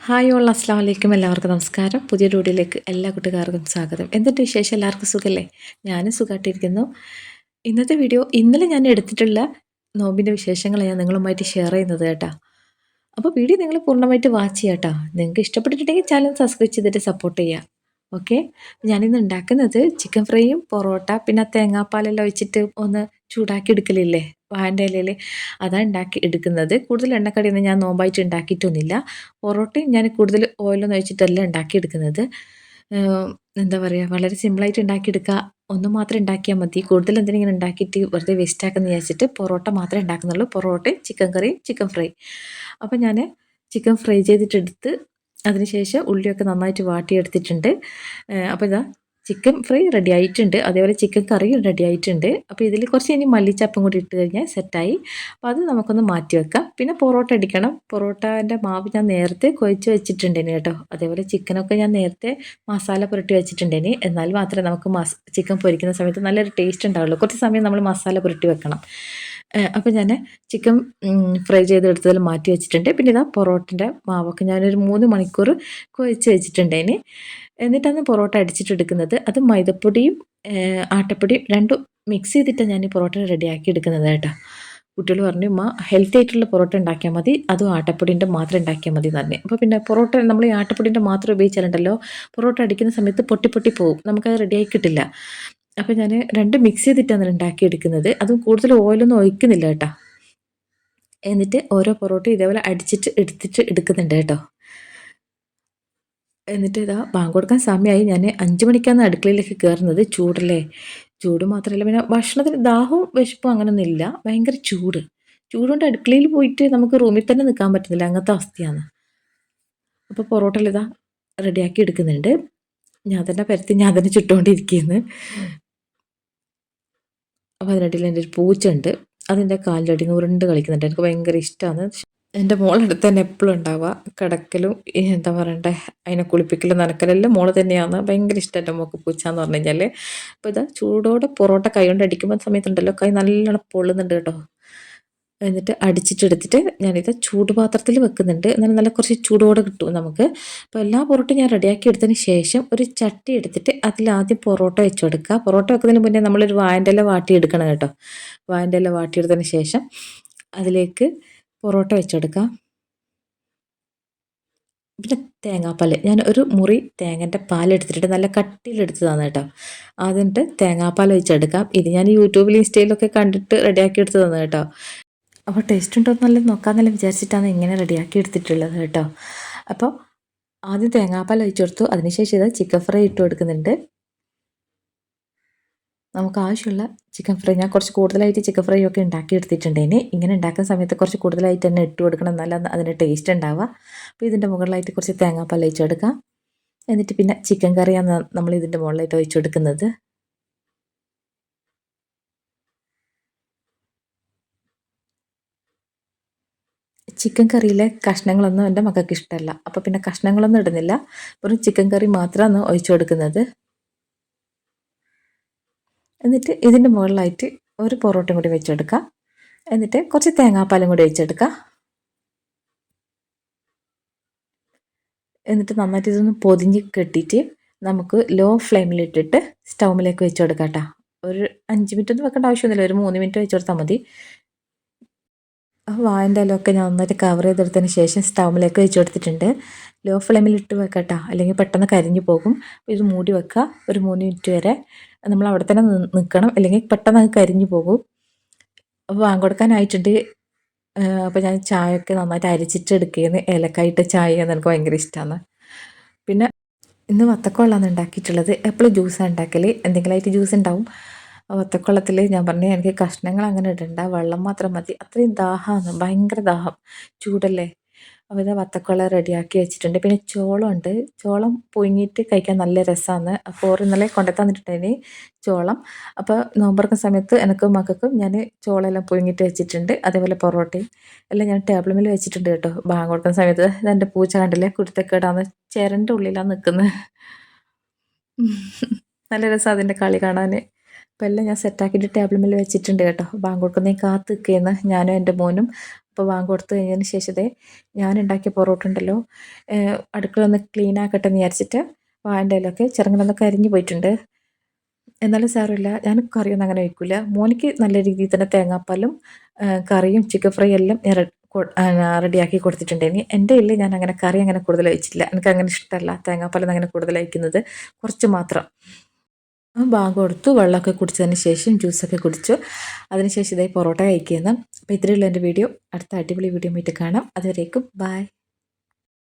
Hi all അസ്സാം വലൈക്കും. എല്ലാവർക്കും നമസ്കാരം. പുതിയ വീഡിയോയിലേക്ക് എല്ലാ കൂട്ടുകാർക്കും സ്വാഗതം. എന്തുണ്ട് വിശേഷം? എല്ലാവർക്കും സുഖമല്ലേ? ഞാനും സുഖമായിട്ടിരിക്കുന്നു. ഇന്നത്തെ വീഡിയോ ഇന്നലെ ഞാൻ എടുത്തിട്ടുള്ള നോമ്പിൻ്റെ വിശേഷങ്ങളാണ് ഞാൻ നിങ്ങളുമായിട്ട് ഷെയർ ചെയ്യുന്നത് കേട്ടോ. അപ്പോൾ വീഡിയോ നിങ്ങൾ പൂർണ്ണമായിട്ട് വാച്ച് ചെയ്യാം കേട്ടോ. നിങ്ങൾക്ക് ഇഷ്ടപ്പെട്ടിട്ടുണ്ടെങ്കിൽ ചാനൽ സബ്സ്ക്രൈബ് ചെയ്തിട്ട് സപ്പോർട്ട് ചെയ്യുക. ഓക്കെ. ഞാനിന്ന് ഉണ്ടാക്കുന്നത് ചിക്കൻ ഫ്രൈയും പൊറോട്ട പിന്നെ തേങ്ങാപ്പാലെല്ലാം ഒഴിച്ചിട്ട് ഒന്ന് ചൂടാക്കി എടുക്കലില്ലേ വാഴൻ്റെ ഇലയിൽ, അതാണ് ഉണ്ടാക്കി എടുക്കുന്നത്. കൂടുതൽ എണ്ണക്കടിയൊന്നും ഞാൻ നോമ്പായിട്ട് ഉണ്ടാക്കിയിട്ടൊന്നുമില്ല. പൊറോട്ടയും ഞാൻ കൂടുതൽ ഓയിലൊന്നും ഒഴിച്ചിട്ടല്ല ഉണ്ടാക്കിയെടുക്കുന്നത്. എന്താ പറയുക, വളരെ സിമ്പിളായിട്ട് ഉണ്ടാക്കിയെടുക്കുക. ഒന്ന് മാത്രം ഉണ്ടാക്കിയാൽ മതി. കൂടുതൽ എന്തെങ്കിലും ഉണ്ടാക്കിയിട്ട് വെറുതെ വേസ്റ്റ് ആക്കുമെന്ന് വിചാരിച്ചിട്ട് പൊറോട്ട മാത്രമേ ഉണ്ടാക്കുന്നുള്ളൂ. പൊറോട്ടയും ചിക്കൻ കറിയും ചിക്കൻ ഫ്രൈ. അപ്പോൾ ഞാൻ ചിക്കൻ ഫ്രൈ ചെയ്തിട്ടെടുത്ത് അതിനുശേഷം ഉള്ളിയൊക്കെ നന്നായിട്ട് വാട്ടിയെടുത്തിട്ടുണ്ട്. അപ്പോൾ ഇതാ ചിക്കൻ ഫ്രൈ റെഡി ആയിട്ടുണ്ട്. അതേപോലെ ചിക്കൻ കറിയും റെഡി ആയിട്ടുണ്ട്. അപ്പോൾ ഇതിൽ കുറച്ച് ഇനി മല്ലിച്ചപ്പും കൂടി ഇട്ട് കഴിഞ്ഞാൽ സെറ്റായി. അപ്പോൾ അത് നമുക്കൊന്ന് മാറ്റി വെക്കാം. പിന്നെ പൊറോട്ട അടിക്കണം. പൊറോട്ടേൻ്റെ മാവ് ഞാൻ നേരത്തെ കുഴച്ച് വെച്ചിട്ടുണ്ടേന് കേട്ടോ. അതേപോലെ ചിക്കനൊക്കെ ഞാൻ നേരത്തെ മസാല പുരട്ടി വെച്ചിട്ടുണ്ടേന്. എന്നാൽ മാത്രമേ നമുക്ക് ചിക്കൻ പൊരിക്കുന്ന സമയത്ത് നല്ലൊരു ടേസ്റ്റ് ഉണ്ടാവുള്ളൂ. കുറച്ച് സമയം നമ്മൾ മസാല പുരട്ടി വെക്കണം. അപ്പോൾ ഞാൻ ചിക്കൻ ഫ്രൈ ചെയ്തെടുത്തതിൽ മാറ്റി വെച്ചിട്ടുണ്ട്. പിന്നെ ഇതാ പൊറോട്ടൻ്റെ മാവൊക്കെ ഞാനൊരു 3 മണിക്കൂർ കുഴച്ച് വെച്ചിട്ടുണ്ടേന്. എന്നിട്ടാണ് പൊറോട്ട അടിച്ചിട്ടെടുക്കുന്നത്. അത് മൈദപ്പൊടിയും ആട്ടപ്പൊടിയും രണ്ടും മിക്സ് ചെയ്തിട്ടാണ് ഞാൻ ഈ പൊറോട്ട റെഡിയാക്കി എടുക്കുന്നത് കേട്ടോ. കുട്ടികൾ പറഞ്ഞു, ഉമ്മ ഹെൽത്തി ആയിട്ടുള്ള പൊറോട്ട ഉണ്ടാക്കിയാൽ മതി, അതും ആട്ടപ്പൊടിൻ്റെ മാത്രം ഉണ്ടാക്കിയാൽ മതി എന്ന് പറഞ്ഞു. അപ്പോൾ പിന്നെ പൊറോട്ട നമ്മൾ ഈ ആട്ടപ്പൊടിൻ്റെ മാത്രം ഉപയോഗിച്ചാലുണ്ടല്ലോ പൊറോട്ട അടിക്കുന്ന സമയത്ത് പൊട്ടി പൊട്ടി പോകും, നമുക്കത് റെഡിയായി കിട്ടില്ല. അപ്പോൾ ഞാൻ രണ്ടും മിക്സ് ചെയ്തിട്ടാണ് ഉണ്ടാക്കിയെടുക്കുന്നത്. അതും കൂടുതൽ ഓയിലൊന്നും ഒഴിക്കുന്നില്ല കേട്ടോ. എന്നിട്ട് ഓരോ പൊറോട്ട ഇതേപോലെ അടിച്ചിട്ട് എടുക്കുന്നുണ്ട് കേട്ടോ. എന്നിട്ട് ഇതാ ബാങ്ക് കൊടുക്കാൻ സമയമായി. ഞാൻ 5 മണിക്കാണ് അടുക്കളയിലേക്ക് കയറുന്നത്. ചൂടല്ലേ, ചൂട് മാത്രമല്ല പിന്നെ ഭക്ഷണത്തിന് ദാഹവും വിശപ്പും അങ്ങനെയൊന്നും ഇല്ല. ഭയങ്കര ചൂട്. ചൂടുകൊണ്ട് അടുക്കളയിൽ പോയിട്ട് നമുക്ക് റൂമിൽ തന്നെ നിൽക്കാൻ പറ്റുന്നില്ല, അങ്ങനത്തെ അവസ്ഥയാണ്. അപ്പോൾ പൊറോട്ടയിൽ ഇതാ റെഡിയാക്കി എടുക്കുന്നുണ്ട്. ഞാൻ തന്നെ പരത്തി ഞാൻ തന്നെ ചുട്ടുകൊണ്ടിരിക്കുകയാണ്. അപ്പോൾ അതിനിടയിൽ എൻ്റെ ഒരു പൂച്ചയുണ്ട്, അതിൻ്റെ കാലിൻ്റെ അടിയിൽ നിന്ന് ഉരുണ്ട് കളിക്കുന്നുണ്ട്. എനിക്ക് ഭയങ്കര ഇഷ്ടമാണ്. എൻ്റെ മോളടുത്ത് തന്നെ എപ്പോഴും ഉണ്ടാവുക. കിടക്കലും എന്താ പറയണ്ടേ, അതിനെ കുളിപ്പിക്കലും നനക്കലെല്ലാം മോള് തന്നെയാണ്. ഭയങ്കര ഇഷ്ടം എൻ്റെ മോൾക്ക് പൂച്ച എന്ന് പറഞ്ഞു കഴിഞ്ഞാൽ. അപ്പോൾ ഇതാ ചൂടോടെ പൊറോട്ട കൈ കൊണ്ട് അടിക്കുമ്പോൾ സമയത്തുണ്ടല്ലോ കൈ നല്ലോണം പൊള്ളുന്നുണ്ട് കേട്ടോ. എന്നിട്ട് അടിച്ചിട്ടെടുത്തിട്ട് ഞാനിത് ചൂടുപാത്രത്തിൽ വെക്കുന്നുണ്ട്. എന്നാലും നല്ല കുറച്ച് ചൂടോടെ കിട്ടും നമുക്ക്. അപ്പോൾ എല്ലാ പൊറോട്ടയും ഞാൻ റെഡിയാക്കി എടുത്തതിന് ശേഷം ഒരു ചട്ടി എടുത്തിട്ട് അതിലാദ്യം പൊറോട്ട വെച്ച് കൊടുക്കുക. പൊറോട്ട വെക്കുന്നതിന് മുന്നേ നമ്മളൊരു വാഴൻ്റെ ഇല വാട്ടിയെടുക്കണം കേട്ടോ. വാഴൻ്റെ ഇല വാട്ടിയെടുത്തതിന് ശേഷം അതിലേക്ക് പൊറോട്ട വെച്ചെടുക്കാം. പിന്നെ തേങ്ങാപ്പാൽ ഞാൻ ഒരു മുറി തേങ്ങൻ്റെ പാലെടുത്തിട്ട് നല്ല കട്ടിയിലെടുത്തതാണ് കേട്ടോ. അതിട്ട് തേങ്ങാപ്പാൽ ഒഴിച്ചെടുക്കാം. ഇത് ഞാൻ യൂട്യൂബിൽ ഇൻസ്റ്റയിലൊക്കെ കണ്ടിട്ട് റെഡിയാക്കി എടുത്തതാണ് കേട്ടോ. അപ്പോൾ ടേസ്റ്റ് ഉണ്ടോ എന്നല്ല നോക്കാമെന്നെല്ലാം വിചാരിച്ചിട്ടാണ് ഇങ്ങനെ റെഡിയാക്കി എടുത്തിട്ടുള്ളത് കേട്ടോ. അപ്പോൾ ആദ്യം തേങ്ങാപ്പാൽ ഒഴിച്ചെടുത്തു. അതിനുശേഷം ഇത് ചിക്കൻ ഫ്രൈ ഇട്ട് കൊടുക്കുന്നുണ്ട്. നമുക്ക് ആവശ്യമുള്ള ചിക്കൻ ഫ്രൈ ഞാൻ കുറച്ച് കൂടുതലായിട്ട് ചിക്കൻ ഫ്രൈ ഒക്കെ ഉണ്ടാക്കി എടുത്തിട്ടുണ്ടേന്. ഇങ്ങനെ ഉണ്ടാക്കുന്ന സമയത്ത് കുറച്ച് കൂടുതലായിട്ട് തന്നെ ഇട്ട് കൊടുക്കണം, എന്നാലും അതിൻ്റെ ടേസ്റ്റ് ഉണ്ടാവുക. അപ്പോൾ ഇതിൻ്റെ മുകളിലായിട്ട് കുറച്ച് തേങ്ങാപ്പാൽ ഒഴിച്ചെടുക്കാം. എന്നിട്ട് പിന്നെ ചിക്കൻ കറിയാണ് നമ്മൾ ഇതിൻ്റെ മുകളിലായിട്ട് ഒഴിച്ചു കൊടുക്കുന്നത്. ചിക്കൻ കറിയിലെ കഷ്ണങ്ങളൊന്നും എൻ്റെ മക്കൾക്ക് ഇഷ്ടമല്ല. അപ്പോൾ പിന്നെ കഷ്ണങ്ങളൊന്നും ഇടുന്നില്ല, വെറും ചിക്കൻ കറി മാത്രമാണ് ഒഴിച്ചു കൊടുക്കുന്നത്. എന്നിട്ട് ഇതിൻ്റെ മുകളിലായിട്ട് ഒരു പൊറോട്ടയും കൂടി വെച്ചെടുക്കുക. എന്നിട്ട് കുറച്ച് തേങ്ങാപ്പാലും കൂടി ഒഴിച്ചെടുക്കുക. എന്നിട്ട് നന്നായിട്ട് ഇതൊന്ന് പൊതിഞ്ഞ് കെട്ടിയിട്ട് നമുക്ക് ലോ ഫ്ലെയിമിലിട്ടിട്ട് സ്റ്റൗമിലേക്ക് വെച്ച് കൊടുക്കാം കേട്ടോ. ഒരു 5 മിനിറ്റ് ഒന്നും വെക്കേണ്ട ആവശ്യമൊന്നുമില്ല, ഒരു 3 മിനിറ്റ് വെച്ച് കൊടുത്താൽ മതി. വാഴൻ്റെ ഇലയൊക്കെ ഞാൻ നന്നായിട്ട് കവർ ചെയ്തെടുത്തതിന് ശേഷം സ്റ്റൗമിലേക്ക് വെച്ച് കൊടുത്തിട്ടുണ്ട്. ലോ ഫ്ലെയിമിലിട്ട് വെക്കട്ടോ, അല്ലെങ്കിൽ പെട്ടെന്ന് കരിഞ്ഞു പോകും. ഇത് മൂടി വെക്കുക ഒരു 3 മിനിറ്റ് വരെ. നമ്മൾ അവിടെ തന്നെ നിൽക്കണം, അല്ലെങ്കിൽ പെട്ടെന്ന് അത് കരിഞ്ഞു പോകും. അപ്പോൾ വാങ്ങി കൊടുക്കാനായിട്ടുണ്ട്. അപ്പോൾ ഞാൻ ചായയൊക്കെ നന്നായിട്ട് അരിച്ചിട്ട് എടുക്കുകയെന്ന്. ഏലക്കായിട്ട് ചായ എനിക്ക് ഭയങ്കര ഇഷ്ടമാണ്. പിന്നെ ഇന്ന് വത്തക്കവെള്ളമാണ് ഉണ്ടാക്കിയിട്ടുള്ളത്. എപ്പോഴും ജ്യൂസാണ് ഉണ്ടാക്കൽ, എന്തെങ്കിലുമായിട്ട് ജ്യൂസ് ഉണ്ടാവും. വത്തക്കവെള്ളത്തിൽ ഞാൻ പറഞ്ഞു എനിക്ക് കഷ്ണങ്ങൾ അങ്ങനെ ഇടണ്ട, വെള്ളം മാത്രം മതി. അത്രയും ദാഹമാണ്, ഭയങ്കര ദാഹം, ചൂടല്ലേ. അപ്പോൾ ഇത് വത്തക്കവെള്ളം റെഡിയാക്കി വെച്ചിട്ടുണ്ട്. പിന്നെ ചോളമുണ്ട്, ചോളം പുഴുങ്ങിയിട്ട് കഴിക്കാൻ നല്ല രസമാണ്. അപ്പോൾ ഇന്നലെ കൊണ്ടു തന്നിട്ടുണ്ടായിന് ചോളം. അപ്പോൾ നോമ്പുറക്കുന്ന സമയത്ത് എനിക്കും മക്കൾക്കും ഞാൻ ചോളമെല്ലാം പുഴുങ്ങിയിട്ട് വെച്ചിട്ടുണ്ട്. അതേപോലെ പൊറോട്ടയും എല്ലാം ഞാൻ ടേബിൾ മേൽ വെച്ചിട്ടുണ്ട് കേട്ടോ. ബാങ്ക് കൊടുക്കുന്ന സമയത്ത് എൻ്റെ പൂച്ച കണ്ടില്ലേ, കുരുത്തക്കേടാന്ന് ചേരൻ്റെ ഉള്ളിലാണ് നിൽക്കുന്നത്. നല്ല രസം അതിൻ്റെ കളി കാണാൻ. അപ്പോൾ എല്ലാം ഞാൻ സെറ്റാക്കിയിട്ട് ടേബിൾ മേൽ വെച്ചിട്ടുണ്ട് കേട്ടോ. ബാങ്ക് കൊടുക്കുന്നതിന് കാത്ത് നിൽക്കുകയെന്ന് ഞാനും എൻ്റെ മോനും. ഇപ്പോൾ ബാങ്ക് കൊടുത്തു കഴിഞ്ഞതിന് ശേഷം ഞാൻ ഉണ്ടാക്കിയ പൊറോട്ട ഉണ്ടല്ലോ, അടുക്കള ഒന്ന് ക്ലീൻ ആക്കട്ടെ എന്ന് വിചാരിച്ചിട്ട് വാഴൻ്റെ ഇലയൊക്കെ ചെറുങ്ങനൊന്ന് കരിഞ്ഞു പോയിട്ടുണ്ട്. എന്നാലും സാരമില്ല, ഞാൻ കറിയൊന്നും അങ്ങനെ വയ്ക്കില്ല. മോനിക്ക് നല്ല രീതിയിൽ തന്നെ തേങ്ങാപ്പാലും കറിയും ചിക്കൻ ഫ്രൈ എല്ലാം റെഡിയാക്കി കൊടുത്തിട്ടുണ്ടായിനി. എൻ്റെ കയ്യിൽ ഞാൻ അങ്ങനെ കറി അങ്ങനെ കൂടുതൽ വെച്ചില്ല. എനിക്ക് അങ്ങനെ ഇഷ്ടമല്ല തേങ്ങാപ്പാലൊന്നും അങ്ങനെ കൂടുതൽ വയ്ക്കുന്നത്, കുറച്ച് മാത്രം. ബാങ്ക് കൊടുത്തു, വെള്ളമൊക്കെ കുടിച്ചതിന് ശേഷം ജ്യൂസൊക്കെ കുടിച്ചു. അതിനുശേഷം പൊറോട്ട കഴിക്കുന്നത്. അപ്പോൾ ഇത്രയുള്ള എൻ്റെ വീഡിയോ. അടുത്ത അടിപൊളി വീഡിയോ ആയിട്ട് കാണാം. അതുവരേക്കും ബൈ.